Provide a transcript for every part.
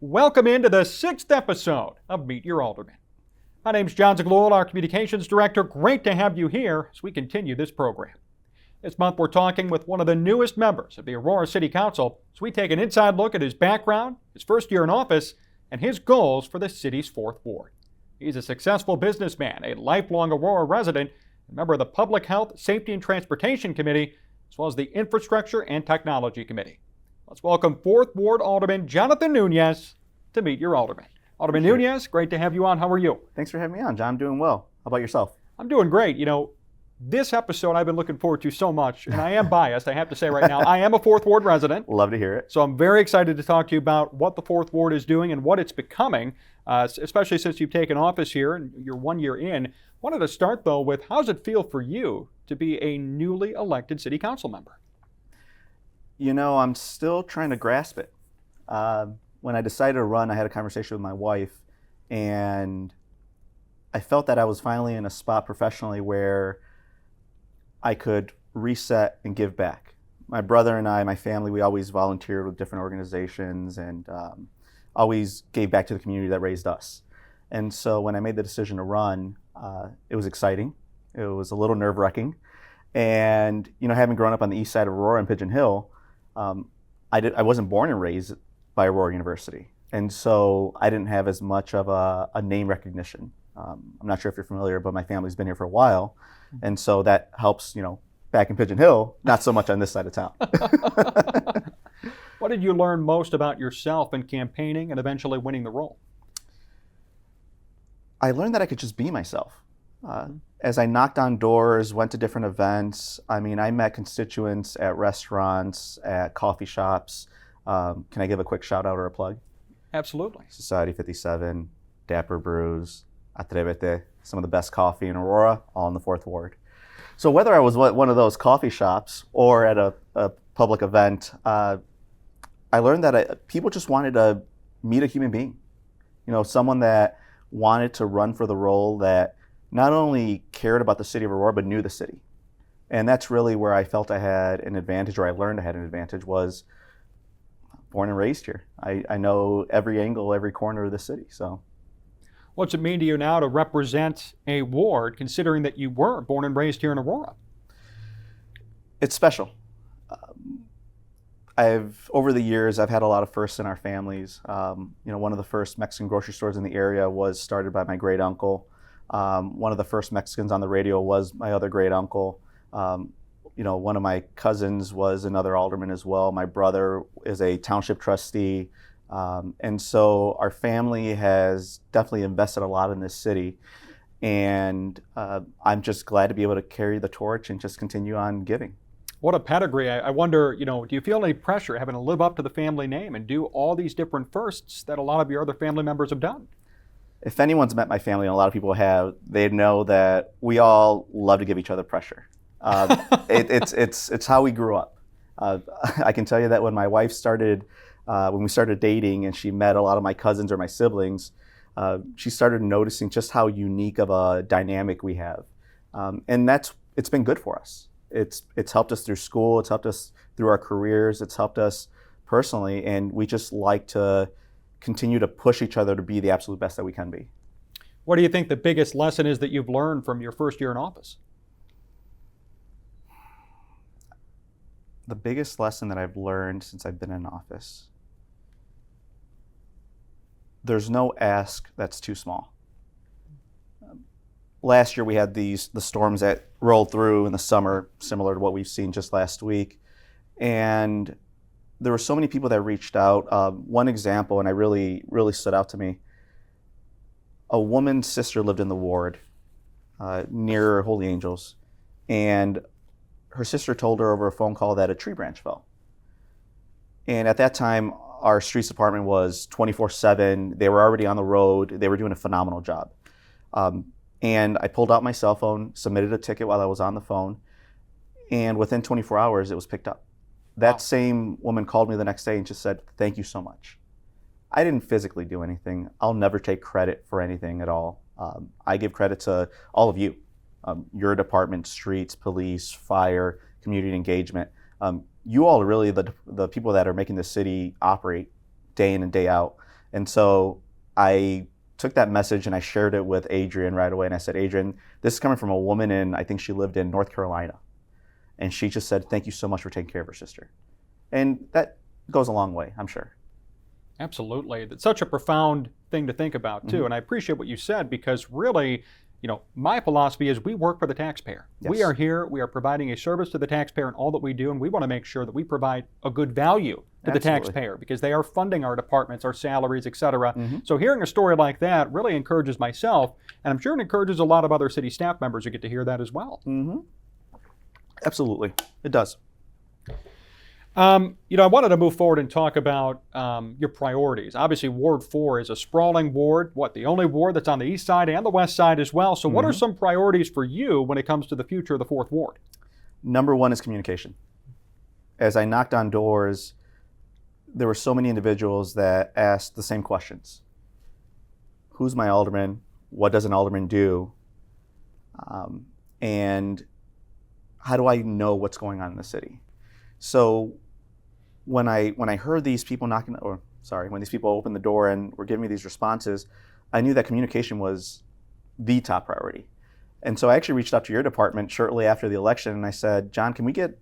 Welcome into the 6th episode of Meet Your Aldermen. My name's Jon Zaghloul, our Communications Director. Great to have you here as we continue this program. This month we're talking with one of the newest members of the Aurora City Council as we take an inside look at his background, his first year in office, and his goals for the city's 4th Ward. He's a successful businessman, a lifelong Aurora resident, a member of the Public Health, Safety, and Transportation Committee, as well as the Infrastructure and Technology Committee. Let's welcome 4th Ward Alderman Jonathan Núñez to Meet Your Aldermen. Alderman Núñez, great to have you on. How are you? Thanks for having me on, John. I'm doing well. How about yourself? I'm doing great. You know, this episode I've been looking forward to so much, and I am biased, I have to say right now. I am a 4th Ward resident. Love to hear it. So I'm very excited to talk to you about what the 4th Ward is doing and what it's becoming, especially since you've taken office here and you're 1 year in. Wanted to start, though, with how does it feel for you to be a newly elected city council member? You know, I'm still trying to grasp it. When I decided to run, I had a conversation with my wife, and I felt that I was finally in a spot professionally where I could reset and give back. My brother and I, my family, we always volunteered with different organizations and always gave back to the community that raised us. And so when I made the decision to run, it was exciting. It was a little nerve-wracking. And, you know, having grown up on the east side of Aurora and Pigeon Hill, I wasn't born and raised by Aurora University. And so I didn't have as much of a name recognition. I'm not sure if you're familiar, but my family's been here for a while. And so that helps, you know, back in Pigeon Hill, not so much on this side of town. What did you learn most about yourself in campaigning and eventually winning the role? I learned that I could just be myself. As I knocked on doors, went to different events, I met constituents at restaurants, at coffee shops. Can I give a quick shout out or a plug? Absolutely. Society 57, Dapper Brews, Atrevete, some of the best coffee in Aurora, all in the 4th Ward. So whether I was one of those coffee shops or at a public event, I learned that people just wanted to meet a human being. You know, someone that wanted to run for the role that not only cared about the city of Aurora, but knew the city. And that's really where I felt I had an advantage, or I learned I had an advantage, was born and raised here. I know every angle, every corner of the city. So, what's it mean to you now to represent a ward, considering that you were born and raised here in Aurora? It's special. Over the years, I've had a lot of firsts in our families. You know, one of the first Mexican grocery stores in the area was started by my great uncle. One of the first Mexicans on the radio was my other great uncle. You know, one of my cousins was another alderman as well. My brother is a township trustee. And so our family has definitely invested a lot in this city. And I'm just glad to be able to carry the torch and just continue on giving. What a pedigree. I wonder, you know, do you feel any pressure having to live up to the family name and do all these different firsts that a lot of your other family members have done? If anyone's met my family, and a lot of people have, they know that we all love to give each other pressure. It's how we grew up. I can tell you that when my wife started, when we started dating and she met a lot of my cousins or my siblings, she started noticing just how unique of a dynamic we have. And it's been good for us. It's helped us through school, it's helped us through our careers, it's helped us personally, and we just like to continue to push each other to be the absolute best that we can be. What do you think the biggest lesson is that you've learned from your first year in office? The biggest lesson that I've learned since I've been in office: there's no ask that's too small. Last year we had the storms that rolled through in the summer, similar to what we've seen just last week. And there were so many people that reached out. One example, and I really stood out to me, a woman's sister lived in the ward near Holy Angels. And her sister told her over a phone call that a tree branch fell. And at that time, our streets department was 24/7. They were already on the road. They were doing a phenomenal job. And I pulled out my cell phone, submitted a ticket while I was on the phone, and within 24 hours, it was picked up. That same woman called me the next day and just said, "Thank you so much." I didn't physically do anything. I'll never take credit for anything at all. I give credit to all of you, your department, streets, police, fire, community engagement. You all are really the people that are making the city operate day in and day out. And so I took that message and I shared it with Adrian right away. And I said, Adrian, this is coming from a woman I think she lived in North Carolina. And she just said, thank you so much for taking care of her sister. And that goes a long way, I'm sure. Absolutely. That's such a profound thing to think about, too. And I appreciate what you said, because really, my philosophy is we work for the taxpayer. Yes. We are here, we are providing a service to the taxpayer in all that we do, and we want to make sure that we provide a good value to the taxpayer, because they are funding our departments, our salaries, et cetera. So hearing a story like that really encourages myself, and I'm sure it encourages a lot of other city staff members who get to hear that as well. Absolutely, it does. I wanted to move forward and talk about your priorities. Obviously, Ward 4 is a sprawling ward, the only ward that's on the east side and the west side as well. So what are some priorities for you when it comes to the future of the 4th Ward? Number one is communication. As I knocked on doors, there were so many individuals that asked the same questions. Who's my alderman? What does an alderman do? And how do I know what's going on in the city? So when I heard these people when these people opened the door and were giving me these responses, I knew that communication was the top priority. And so I actually reached out to your department shortly after the election, and I said, John, can we get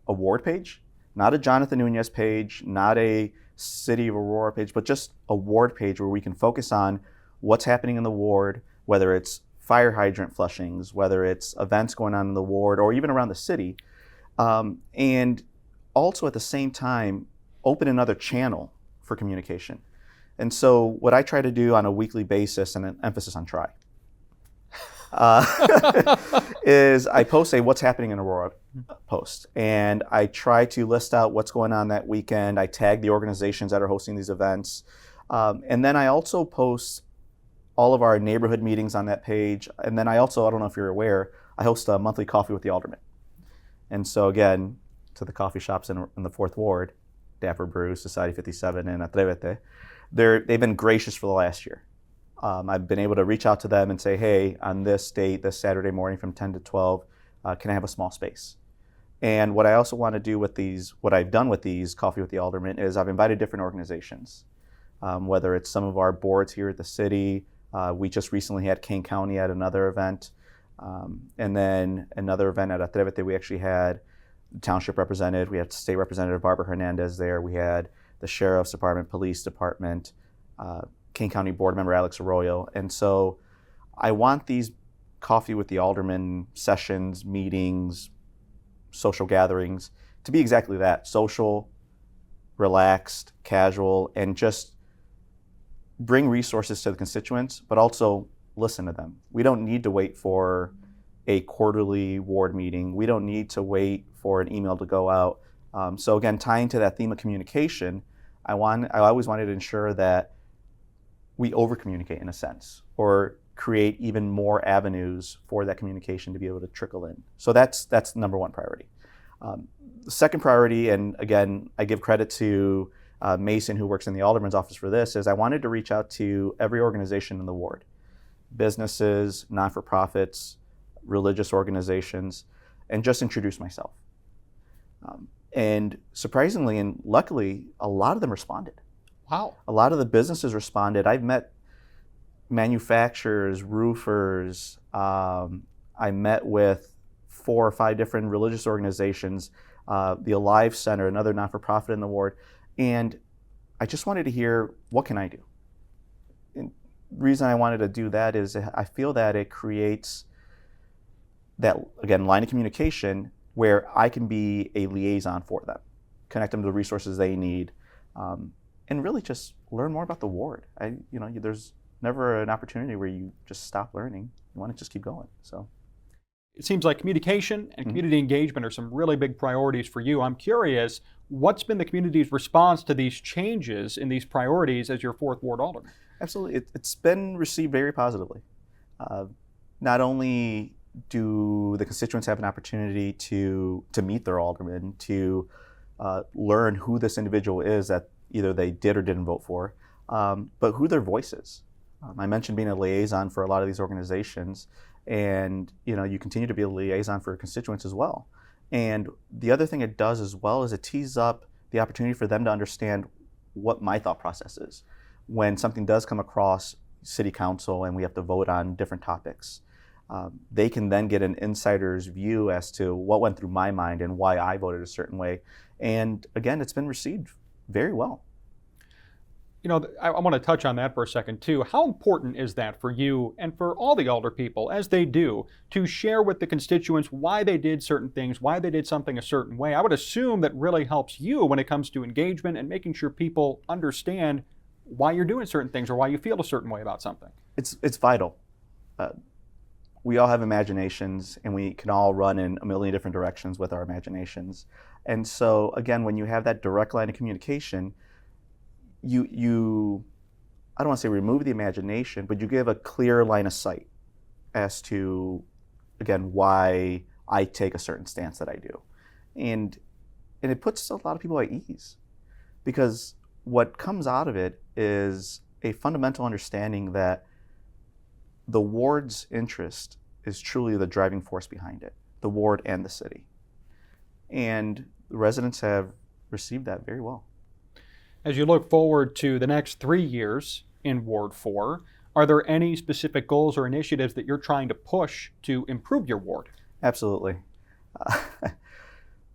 a ward page? Not a Jonathan Núñez page, not a City of Aurora page, but just a ward page where we can focus on what's happening in the ward, whether it's fire hydrant flushings, whether it's events going on in the ward, or even around the city. And also at the same time, open another channel for communication. And so what I try to do on a weekly basis, and an emphasis on try, is I post a what's happening in Aurora post. And I try to list out what's going on that weekend. I tag the organizations that are hosting these events. And then I also post all of our neighborhood meetings on that page. And then I don't know if you're aware, I host a monthly coffee with the aldermen. And so again, to the coffee shops in the 4th Ward, Dapper Brew, Society 57, and Atrévete, they've been gracious for the last year. I've been able to reach out to them and say, hey, on this date, this Saturday morning from 10 to 12, can I have a small space? And what I also want to do with what I've done with these Coffee with the Aldermen is I've invited different organizations, whether it's some of our boards here at the city. We just recently had Kane County at another event. And then another event at Atrévete, we actually had the township represented. We had State Representative Barbara Hernandez there. We had the Sheriff's Department, Police Department, Kane County Board Member Alex Arroyo. And so I want these Coffee with the Aldermen sessions, meetings, social gatherings to be exactly that: social, relaxed, casual, and just bring resources to the constituents, but also listen to them. We don't need to wait for a quarterly ward meeting. We don't need to wait for an email to go out. So again, tying to that theme of communication, I always wanted to ensure that we over-communicate in a sense, or create even more avenues for that communication to be able to trickle in. So that's number one priority. The second priority, and again, I give credit to Mason, who works in the Alderman's office for this, is I wanted to reach out to every organization in the ward. Businesses, not-for-profits, religious organizations, and just introduce myself. And surprisingly and luckily, a lot of them responded. Wow. A lot of the businesses responded. I've met manufacturers, roofers. I met with 4 or 5 different religious organizations, the Alive Center, another not-for-profit in the ward. And I just wanted to hear, what can I do? And the reason I wanted to do that is I feel that it creates that, again, line of communication where I can be a liaison for them, connect them to the resources they need, and really just learn more about the ward. There's never an opportunity where you just stop learning. You want to just keep going. So it seems like communication and community engagement are some really big priorities for you. I'm curious, what's been the community's response to these changes in these priorities as your 4th Ward Alderman? Absolutely. It's been received very positively. Not only do the constituents have an opportunity to meet their alderman, to learn who this individual is that either they did or didn't vote for, but who their voice is. I mentioned being a liaison for a lot of these organizations, and you continue to be a liaison for constituents as well. And the other thing it does as well is it tees up the opportunity for them to understand what my thought process is, when something does come across city council and we have to vote on different topics, they can then get an insider's view as to what went through my mind and why I voted a certain way. And again, it's been received very well. You know, I want to touch on that for a second too. How important is that for you and for all the alder people, as they do, to share with the constituents why they did certain things, why they did something a certain way? I would assume that really helps you when it comes to engagement and making sure people understand why you're doing certain things or why you feel a certain way about something. It's vital. We all have imaginations, and we can all run in a million different directions with our imaginations. And so, again, when you have that direct line of communication, you I don't want to say remove the imagination, but you give a clear line of sight as to, again, why I take a certain stance that I do. And it puts a lot of people at ease, because what comes out of it is a fundamental understanding that the ward's interest is truly the driving force behind it, the ward and the city. And the residents have received that very well. As you look forward to the next 3 years in Ward 4, are there any specific goals or initiatives that you're trying to push to improve your ward? Absolutely.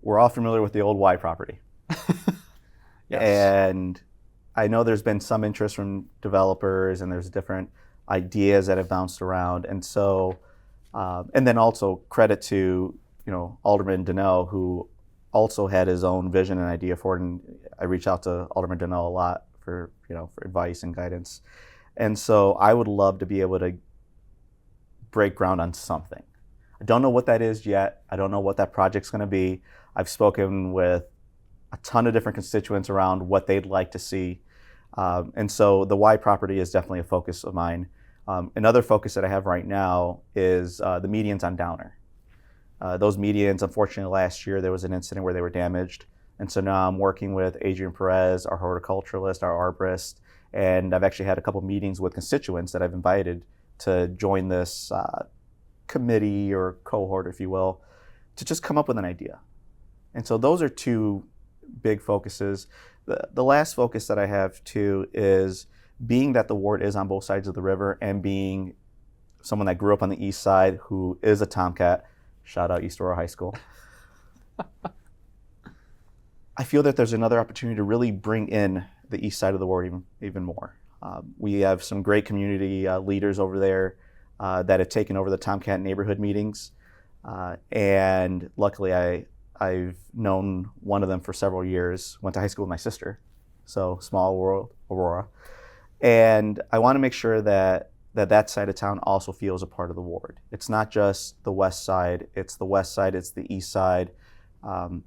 We're all familiar with the old Y property. Yes. And I know there's been some interest from developers, and there's different ideas that have bounced around. And so, and then also credit to, Alderman Donnell, who also had his own vision and idea for it. And I reach out to Alderman Donnell a lot for advice and guidance. And so I would love to be able to break ground on something. I don't know what that is yet. I don't know what that project's going to be. I've spoken with a ton of different constituents around what they'd like to see. And so the Y property is definitely a focus of mine. Another focus that I have right now is the medians on Downer. Those medians, unfortunately, last year there was an incident where they were damaged. And so now I'm working with Adrian Perez, our horticulturalist, our arborist, and I've actually had a couple meetings with constituents that I've invited to join this committee or cohort, if you will, to just come up with an idea. And so those are two big focuses. The last focus that I have too is, being that the ward is on both sides of the river and being someone that grew up on the east side who is a Tomcat, shout out East Aurora High School, I feel that there's another opportunity to really bring in the east side of the ward even more. We have some great community leaders over there that have taken over the Tomcat neighborhood meetings. And luckily I've known one of them for several years, went to high school with my sister, so small world, Aurora. And I want to make sure that side of town also feels a part of the ward. It's not just the west side, it's the west side, it's the east side.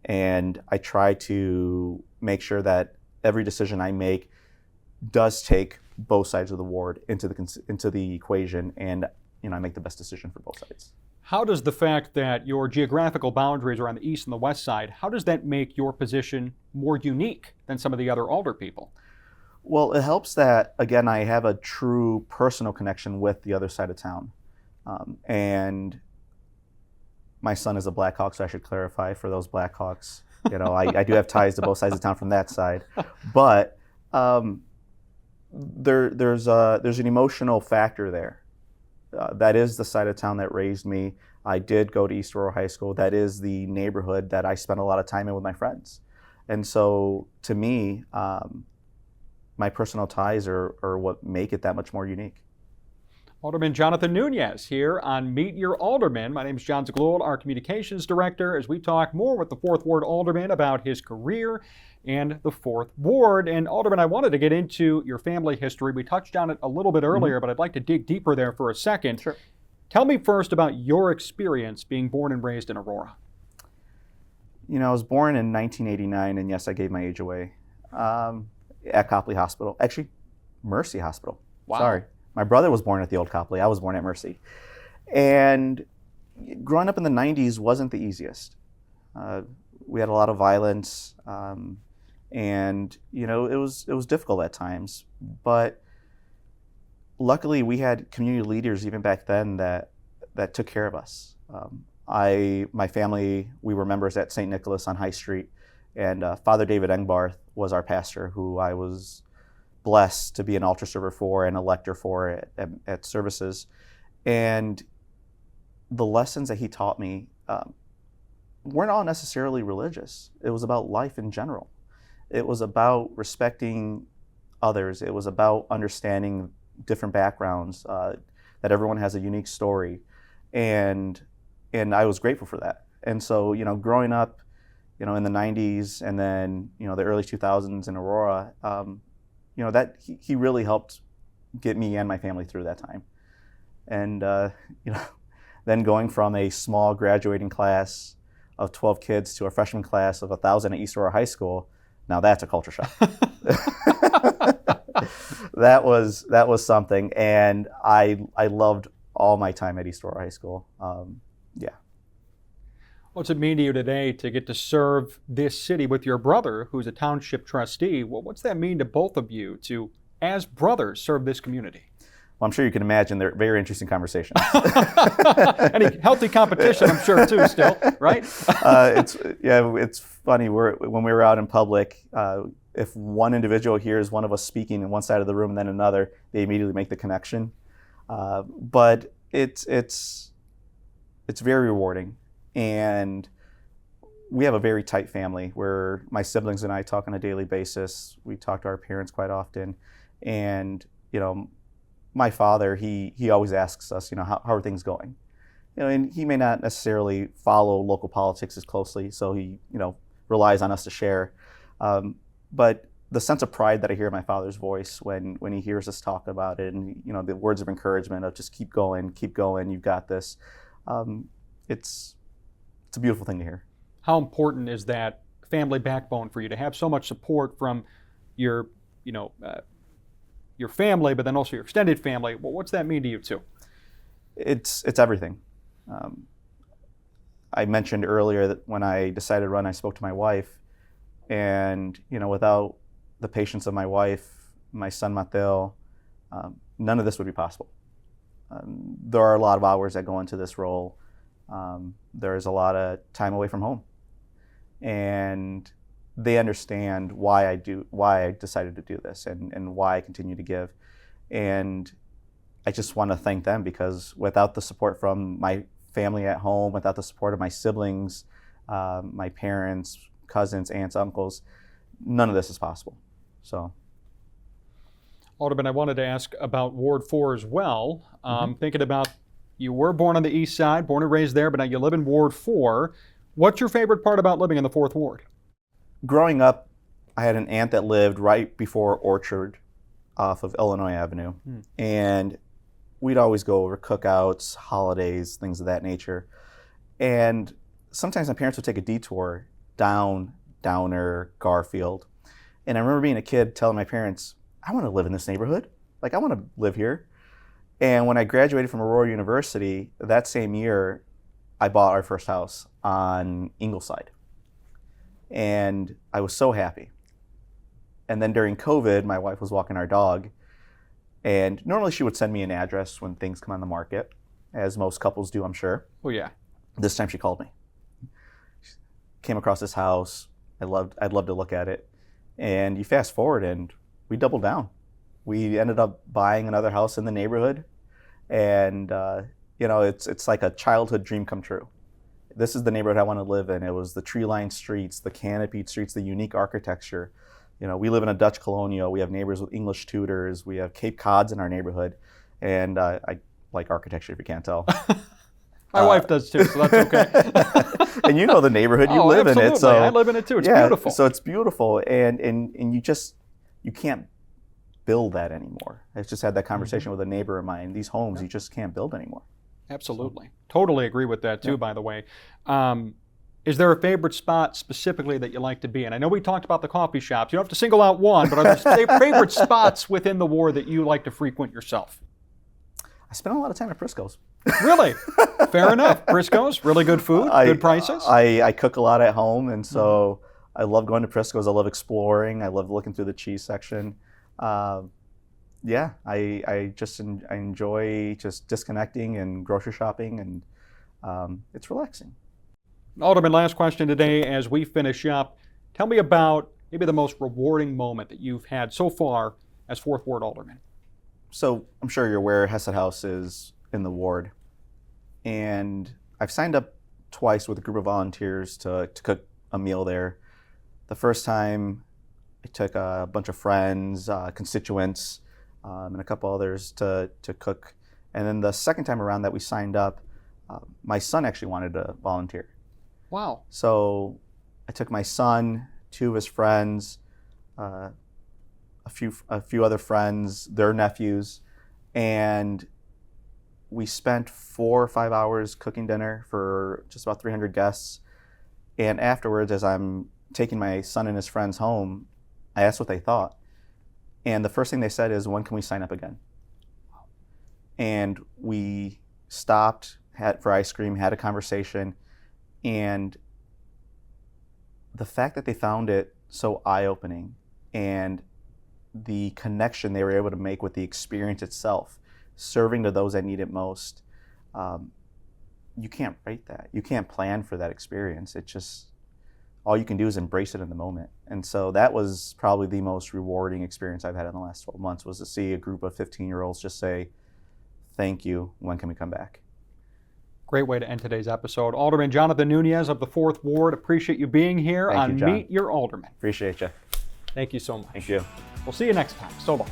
And I try to make sure that every decision I make does take both sides of the ward into the equation, and I make the best decision for both sides. How does the fact that your geographical boundaries are on the east and the west side, how does that make your position more unique than some of the other alder people? Well, it helps that, again, I have a true personal connection with the other side of town. And my son is a Blackhawk, so I should clarify for those Blackhawks. I do have ties to both sides of town from that side. But there's an emotional factor there. That is the side of town that raised me. I did go to East Aurora High School. That is the neighborhood that I spent a lot of time in with my friends. And so to me, my personal ties are what make it that much more unique. Alderman Jonathan Núñez here on Meet Your Aldermen. My name is Jon Zaghloul, our communications director, as we talk more with the 4th Ward Alderman about his career and the 4th Ward. And Alderman, I wanted to get into your family history. We touched on it a little bit earlier, but I'd like to dig deeper there for a second. Sure. Tell me first about your experience being born and raised in Aurora. I was born in 1989, and yes, I gave my age away, at Copley Hospital. Actually, Mercy Hospital. Wow. Sorry. My brother was born at the old Copley. I was born at Mercy. And growing up in the 90s wasn't the easiest. We had a lot of violence, and it was difficult at times. But luckily, we had community leaders even back then that took care of us. My family, we were members at St. Nicholas on High Street, and Father David Engbarth was our pastor, who I was blessed to be an altar server for and a lector for at services. And the lessons that he taught me weren't all necessarily religious. It was about life in general. It was about respecting others. It was about understanding different backgrounds, that everyone has a unique story. And I was grateful for that. And so, growing up, in the 90s and then, the early 2000s in Aurora, that he really helped get me and my family through that time. And, then going from a small graduating class of 12 kids to a freshman class of 1,000 at East Aurora High School, now that's a culture shock. That was something, and I loved all my time at East Aurora High School. Yeah. What's it mean to you today to get to serve this city with your brother, who's a township trustee? Well, what's that mean to both of you to, as brothers, serve this community? Well, I'm sure you can imagine they're very interesting conversations. Any healthy competition, I'm sure, too, still, right? It's funny. When we were out in public, if one individual hears one of us speaking in one side of the room and then another, they immediately make the connection. But it's very rewarding, and we have a very tight family where my siblings and I talk on a daily basis. We talk to our parents quite often, and my father, he always asks us, how are things going? And he may not necessarily follow local politics as closely, so he, relies on us to share. But the sense of pride that I hear in my father's voice when he hears us talk about it, and the words of encouragement of just keep going, you've got this. It's a beautiful thing to hear. How important is that family backbone for you to have so much support from your family, but then also your extended family? Well, what's that mean to you too? It's everything. I mentioned earlier that when I decided to run, I spoke to my wife, and without the patience of my wife, my son Mateo, none of this would be possible. There are a lot of hours that go into this role. There's a lot of time away from home, and they understand why I decided to do this and why I continue to give. And I just want to thank them, because without the support from my family at home, without the support of my siblings, my parents, cousins, aunts, uncles, none of this is possible. So, Alderman, I wanted to ask about Ward 4 as well. Thinking about, you were born on the east side, born and raised there, but now you live in Ward 4. What's your favorite part about living in the 4th Ward? Growing up, I had an aunt that lived right before Orchard off of Illinois Avenue. And we'd always go over cookouts, holidays, things of that nature. And sometimes my parents would take a detour down Downer, Garfield. And I remember being a kid telling my parents, I want to live in this neighborhood. I want to live here. And when I graduated from Aurora University, that same year, I bought our first house on Ingleside. And I was so happy. And then during COVID, my wife was walking our dog. And normally she would send me an address when things come on the market, as most couples do, I'm sure. Oh, yeah. This time she called me. She came across this house. I'd love to look at it. And you fast forward and we doubled down. We ended up buying another house in the neighborhood. And, it's like a childhood dream come true. This is the neighborhood I want to live in. It was the tree-lined streets, the canopied streets, the unique architecture. We live in a Dutch colonial. We have neighbors with English tutors. We have Cape Cods in our neighborhood. And I like architecture, if you can't tell. My wife does too, so that's okay. And you know the neighborhood, you live absolutely. in it. So I live in it too. It's beautiful. So it's beautiful. And you can't build that anymore. I just had that conversation with a neighbor of mine. These homes, you just can't build anymore. Absolutely. Totally agree with that too, by the way. Is there a favorite spot specifically that you like to be in? I know we talked about the coffee shops. You don't have to single out one, but are there favorite spots within the ward that you like to frequent yourself? I spend a lot of time at Prisco's. Really? Fair enough. Prisco's, really good food, good prices? I cook a lot at home, and so I love going to Prisco's. I love exploring. I love looking through the cheese section. I enjoy just disconnecting and grocery shopping, and it's relaxing. Alderman, last question today as we finish up. Tell me about maybe the most rewarding moment that you've had so far as 4th Ward Alderman? So I'm sure you're aware Hesed House is in the ward. And I've signed up twice with a group of volunteers to cook a meal there. The first time I took a bunch of friends, constituents, and a couple others to cook. And then the second time around that we signed up, my son actually wanted to volunteer. Wow. So I took my son, 2 of his friends, a few other friends, their nephews, and we spent 4 or 5 hours cooking dinner for just about 300 guests. And afterwards, as I'm taking my son and his friends home, I asked what they thought. And the first thing they said is, when can we sign up again? And we stopped, had for ice cream, had a conversation, and the fact that they found it so eye-opening and the connection they were able to make with the experience itself, serving to those that need it most, you can't rate that. You can't plan for that experience. It just, all you can do is embrace it in the moment. And so that was probably the most rewarding experience I've had in the last 12 months, was to see a group of 15-year-olds just say, thank you, when can we come back? Great way to end today's episode. Alderman Jonathan Núñez of the 4th Ward, appreciate you being here Thank on you, John. Meet Your Aldermen. Appreciate you. Thank you so much. Thank you. We'll see you next time. So long.